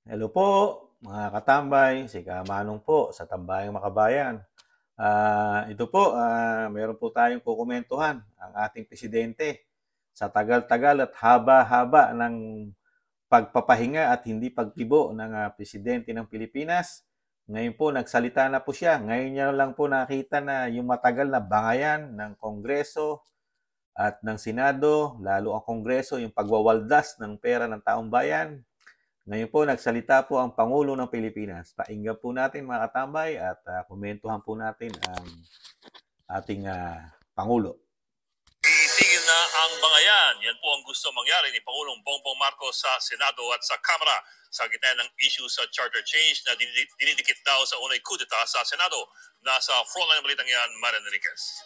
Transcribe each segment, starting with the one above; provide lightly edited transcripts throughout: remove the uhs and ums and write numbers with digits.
Hello po, mga katambay, si Kamanong po sa Tambayang Makabayan. Ito po, meron po tayong kukumentuhan ang ating presidente sa tagal-tagal at haba-haba ng pagpapahinga at hindi pagtibo ng presidente ng Pilipinas. Ngayon po, nagsalita na po siya. Ngayon niya lang po nakita na yung matagal na bangayan ng Kongreso at ng Senado, lalo ang Kongreso, yung pagwawaldas ng pera ng taong bayan. Ngayon po, nagsalita po ang Pangulo ng Pilipinas. Pakinggan po natin mga katambay at komentuhan po natin ang ating Pangulo. Itigil na ang bangayan. Yan po ang gusto mangyari ni Pangulong Bongbong Marcos sa Senado at sa Kamara sa gitna ng issue sa charter change na dinidikit daw sa unay kudeta sa Senado. Nasa frontline ng balitang yan, Marian Enriquez.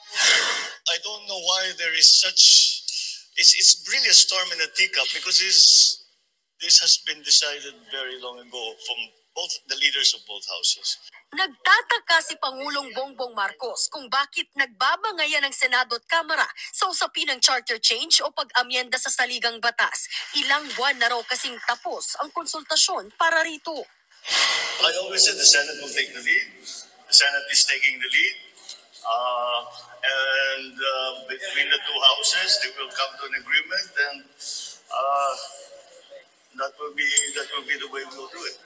I don't know why there is such. It's really a storm in a teacup because this has been decided very long ago from both the leaders of both houses. Nagtataka si Pangulong Bongbong Marcos kung bakit nagbabangayan ng Senado at Kamara sa usapin ng charter change o pag-amyenda sa saligang batas. Ilang buwan na raw kasing tapos ang konsultasyon para rito. I always said the Senate will take the lead. The Senate is taking the lead. Between the two houses, they will come to an agreement, and that will be the way we will do it.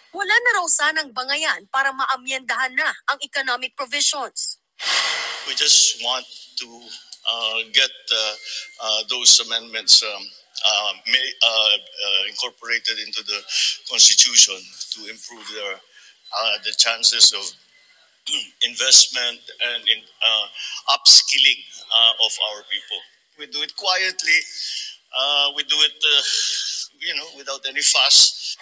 Wala na raw sanang bangayan para maamyendahan na ang economic provisions. We just want to get those amendments incorporated into the Constitution to improve the chances of investment and upskilling of our people. We do it quietly. We do it, without any fuss.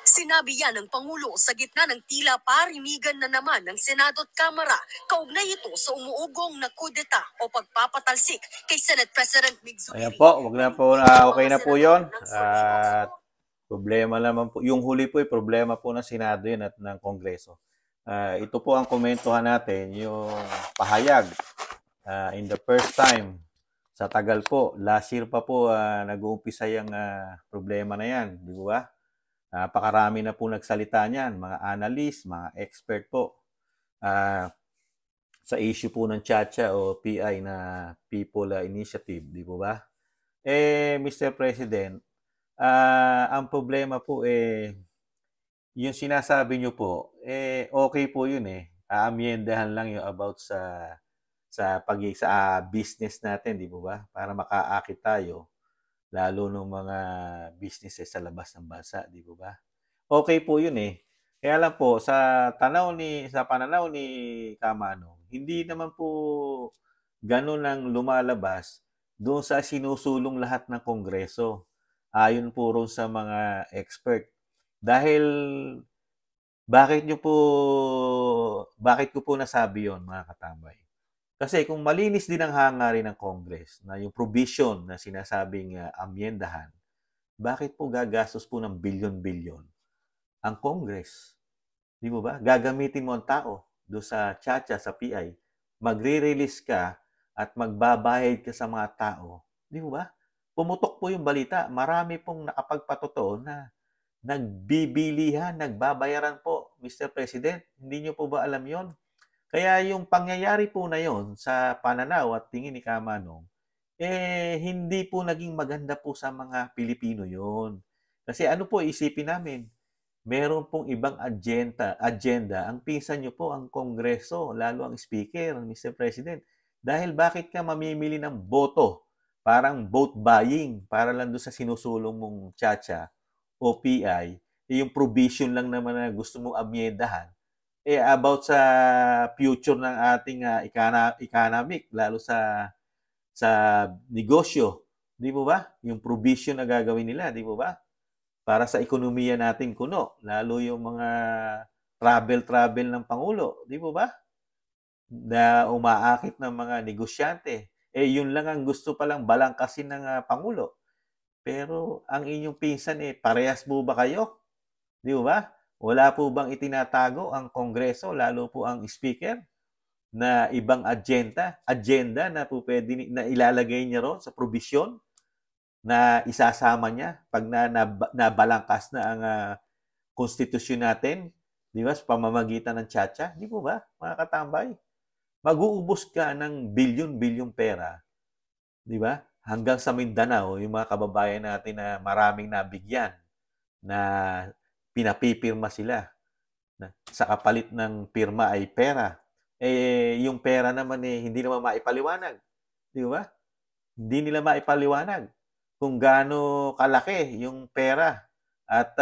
Sinabi yan ng Pangulo sa gitna ng tila parinigan na naman ng Senado at Kamara kaugnay ito sa umuugong na kudeta o pagpapatalsik kay Senate President Mig Zubiri. Ayan po, wag na po, okay na po yun. At problema naman po, yung huli po ay problema po ng Senado yun at ng Kongreso. Ito po ang komentuhan natin, yung pahayag in the first time sa tagal po. Last year pa po nag-uumpisa yung problema na yan, di ba? Napakarami na po nagsalita niyan, mga analyst, mga expert po. Sa issue po ng Chacha o PI na People Initiative, di po ba? Mr. President, ang problema po yung sinasabi nyo po, okay po yun Aamyendahan lang yung about sa business natin, di po ba? Para makaakit tayo lalo ng mga businesses sa labas ng bansa, di po ba? Okay po yun Kaya lang po sa pananaw ni Kamano, hindi naman po ganun ang lumalabas doon sa sinusulong lahat ng Kongreso. Ayon po ron sa mga expert. Dahil bakit ko po nasabi yon mga katambay? Kasi kung malinis din ang hangarin ng Congress na yung provision na sinasabing amyendahan, bakit po gagastos po ng bilyon-bilyon ang Congress? Di mo ba? Gagamitin mo ang tao do sa Chacha, sa PI. Magre-release ka at magbabayad ka sa mga tao. Di mo ba? Pumutok po yung balita. Marami pong nakapagpatotoo na nagbibilihan, nagbabayaran po, Mr. President. Hindi nyo po ba alam yon? Kaya yung pangyayari po na yon sa pananaw at tingin ni Kamanong, hindi po naging maganda po sa mga Pilipino yon. Kasi ano po isipin namin, meron pong ibang agenda. Ang pinsan nyo po ang Kongreso, lalo ang Speaker, Mr. President. Dahil bakit ka mamimili ng boto? Parang vote buying para lang doon sa sinusulong mong Chacha o PI, yung provision lang naman na gusto mong amyendahan about sa future ng ating economic, lalo sa negosyo, di po ba? Yung provision na gagawin nila, di po ba? Para sa ekonomiya natin kuno, lalo yung mga travel ng Pangulo, di po ba? Na umaakit ng mga negosyante. Yun lang ang gusto palang balangkasin ng Pangulo. Pero ang inyong pinsan parehas po ba kayo? Di ba? Wala po bang itinatago ang Kongreso, lalo po ang Speaker, na ibang agenda na po pwede na ilalagay niya ron sa provision na isasama niya pag nabalangkas na ang konstitusyon natin, di ba, sa pamamagitan ng tiyatsa? Di po ba, mga katambay? Mag-uubos ka ng bilyon-bilyong pera, di ba? Hanggang sa Mindanao, yung mga kababayan natin na maraming nabigyan, na pinapipirma sila. Sa kapalit ng pirma ay pera. Yung pera naman hindi naman maipaliwanag. Di ba? Hindi nila maipaliwanag kung gaano kalaki yung pera at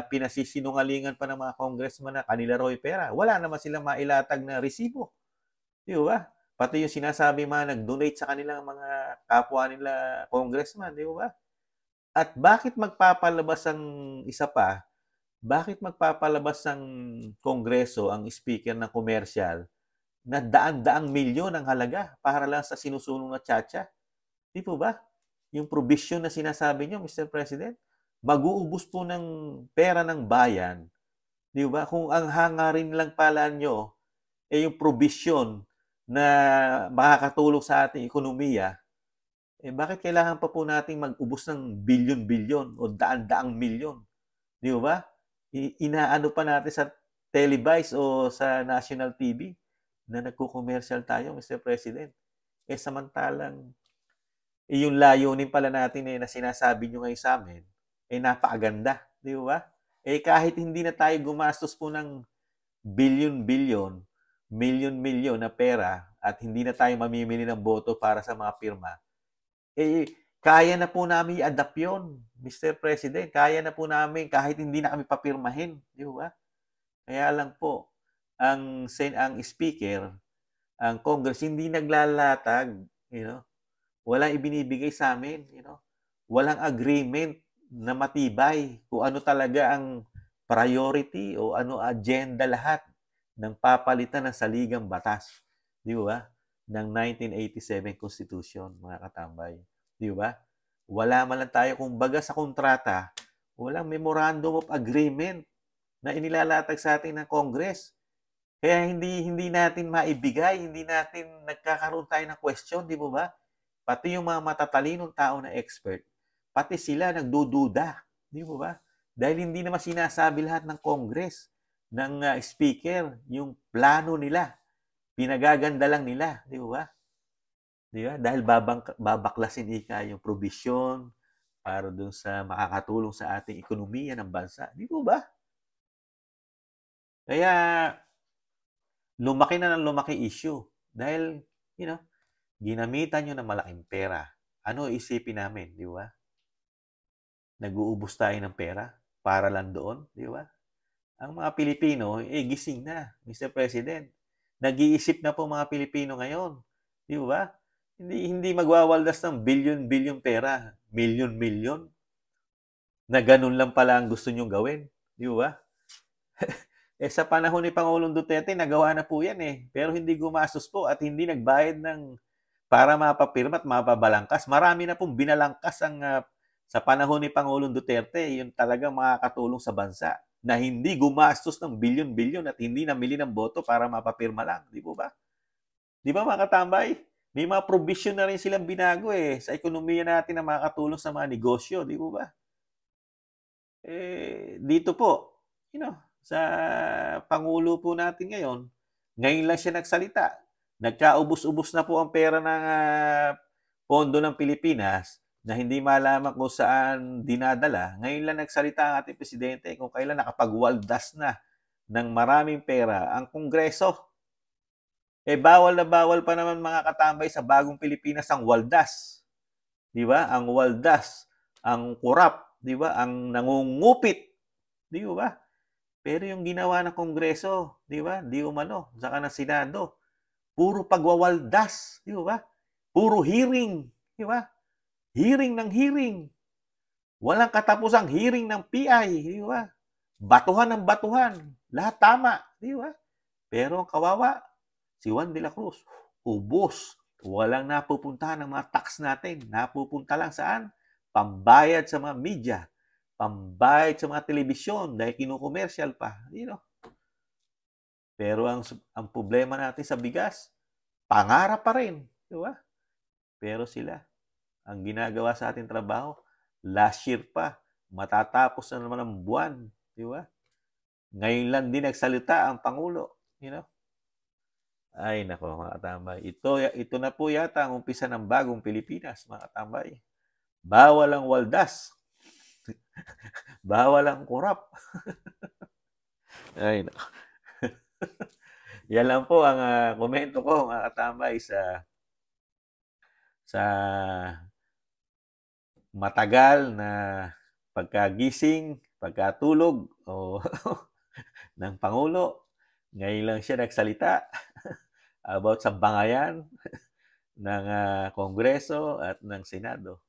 pinasisinungalingan pa ng mga congressman na kanila raw yung pera. Wala naman silang mailatag na resibo. Di ba? Pati yung sinasabi mga nag-donate sa kanilang mga kapwa nila congressman, di ba? At bakit magpapalabas ang isa pa? Bakit magpapalabas ng Kongreso ang speaker ng komersyal na daan-daang milyon ang halaga para lang sa sinusulong na tiyatsa? Di po ba? Yung provision na sinasabi nyo, Mr. President, mag-uubos po ng pera ng bayan. Di ba? Kung ang hangarin lang pala nyo yung provision na makakatulong sa ating ekonomiya, bakit kailangan pa po nating mag-ubos ng bilyon-bilyon o daan-daang milyon? Di ba? Inaano pa natin sa televise o sa national TV na nagko-commercial tayo, Mr. President. Samantalang yung layunin pala natin na sinasabi nyo ngayon sa amin, napakaganda. Di ba? Kahit hindi na tayo gumastos po ng bilyon-bilyon, milyon-milyon na pera at hindi na tayo mamimili ng boto para sa mga pirma, kaya na po namin i-adapt yun, Mr. President. Kaya na po namin kahit hindi na kami papirmahin. Di ba? Kaya lang po, ang speaker, ang Congress, hindi naglalatag, walang ibinibigay sa amin, walang agreement na matibay kung ano talaga ang priority o ano agenda lahat ng papalitan ng saligang batas. Di ba? Ng 1987 Constitution, mga katambay. Di ba? Wala man lang tayo, kumbaga sa kontrata, walang memorandum of agreement na inilalatag sa atin ng Congress. Kaya hindi natin maibigay, hindi natin nagkakaroon tayo ng question, di ba? Pati yung mga matatalinong tao na expert, pati sila nagdududa, di ba? Dahil hindi naman sinasabi lahat ng Congress, ng speaker, yung plano nila. Pinagaganda lang nila, di ba? Di ba? Dahil babaklasin yung provision para dun sa makakatulong sa ating ekonomiya ng bansa. Di ba? Kaya, lumaki na ng lumaki issue. Dahil, ginamitan nyo ng malaking pera. Ano isipin namin, di ba? Nag-uubos tayo ng pera para lang doon, di ba? Ang mga Pilipino, gising na, Mr. President. Nag-iisip na po mga Pilipino ngayon. Di ba? Hindi magwawaldas ng bilyon-bilyon pera, milyon-milyon, na ganun lang pala ang gusto nyong gawin. Di ba? Sa panahon ni Pangulong Duterte, nagawa na po yan Pero hindi gumastos po at hindi nagbayad para mapapirma at mapabalangkas. Marami na pong binalangkas sa panahon ni Pangulong Duterte, yung talagang makakatulong sa bansa na hindi gumastos ng bilyon-bilyon at hindi namili ng boto para mapapirma lang. Di ba? Di ba mga katambay? May mga provision na rin silang binago sa ekonomiya natin na makakatulong sa mga negosyo. Di ba? Dito po, sa Pangulo po natin ngayon lang siya nagsalita. Nagkaubos-ubos na po ang pera ng pondo ng Pilipinas na hindi malaman kung saan dinadala. Ngayon lang nagsalita ang ating presidente kung kailan nakapagwaldas na ng maraming pera ang Kongreso. Bawal na bawal pa naman mga katambay sa bagong Pilipinas ang waldas. Di ba? Ang waldas, ang kurap, di ba? Ang nangungupit. Di ba? Pero yung ginawa ng Kongreso, di ba? Di umano, saka ng Senado, puro pagwawaldas, di ba? Puro hearing, di ba? Hearing ng hearing. Walang katapusang hearing ng PI, di ba? Batuhan ng batuhan. Lahat tama, di ba? Pero ang kawawa, si Juan de la Cruz, ubos. Walang napupuntahan ng mga tax natin. Napupunta lang saan? Pambayad sa mga media. Pambayad sa mga telebisyon dahil kinukomersyal pa. Pero ang problema natin sa bigas, pangarap pa rin. Di ba? Pero sila, ang ginagawa sa ating trabaho. Last year pa, matatapos na naman ang buwan, di ba? Ngayon lang din nagsalita ang Pangulo, you know? Ay, nako, mga katambay. Ito na po yata ang umpisa ng bagong Pilipinas, mga katambay. Bawal ang waldas. Bawal ang kurap. Ay, nako. Yan lang po ang komento ko, mga katambay, sa matagal na pagkagising, pagkatulog o ng Pangulo. Ngayon lang siya nagsalita about sa bangayan ng Kongreso at ng Senado.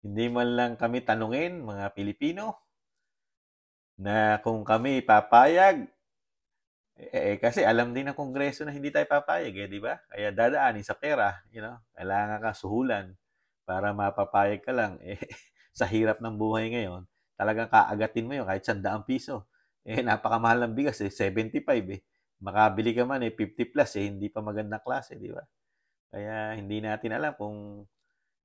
Hindi man lang kami tanungin, mga Pilipino, na kung kami papayag, kasi alam din ng Kongreso na hindi tayo papayag, di ba? Kaya dadaanin sa pera, kailangan ka suhulan para mapapayag ka lang. Sa hirap ng buhay ngayon, talagang kaagatin mo yun kahit 100 piso. Napakamahal ng bigas, 75 Makabili ka man 50 plus, hindi pa magandang klase, di ba? Kaya hindi natin alam kung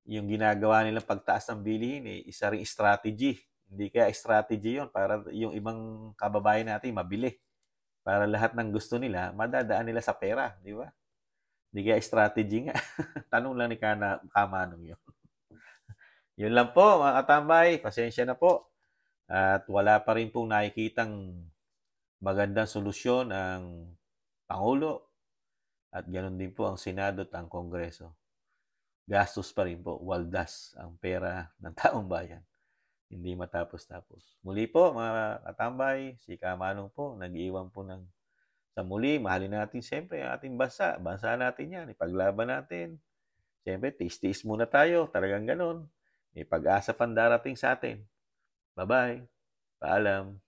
yung ginagawa nilang pagtaas ng bilihin, isa ring strategy. Hindi kaya strategy yun para yung ibang kababayan natin mabili. Para lahat ng gusto nila, madadaan nila sa pera, di ba? Hindi kaya strategy nga. Tanong lang ni Kamanong yun. Yun lang po, mga katambay. Pasensya na po. At wala pa rin pong nakikitang magandang solusyon ang Pangulo. At ganoon din po ang Senado at ang Kongreso. Gastos pa rin po. Waldas ang pera ng taong bayan. Hindi matapos-tapos. Muli po, mga katambay, si Kamanong po, nag-iwan po sa muli. Mahalin natin siyempre ang ating bansa. Bansa natin yan. Ipaglaban natin. Siyempre, tiis-tiis muna tayo. Talagang ganon. May pag-asa pang darating sa atin. Bye-bye. Paalam.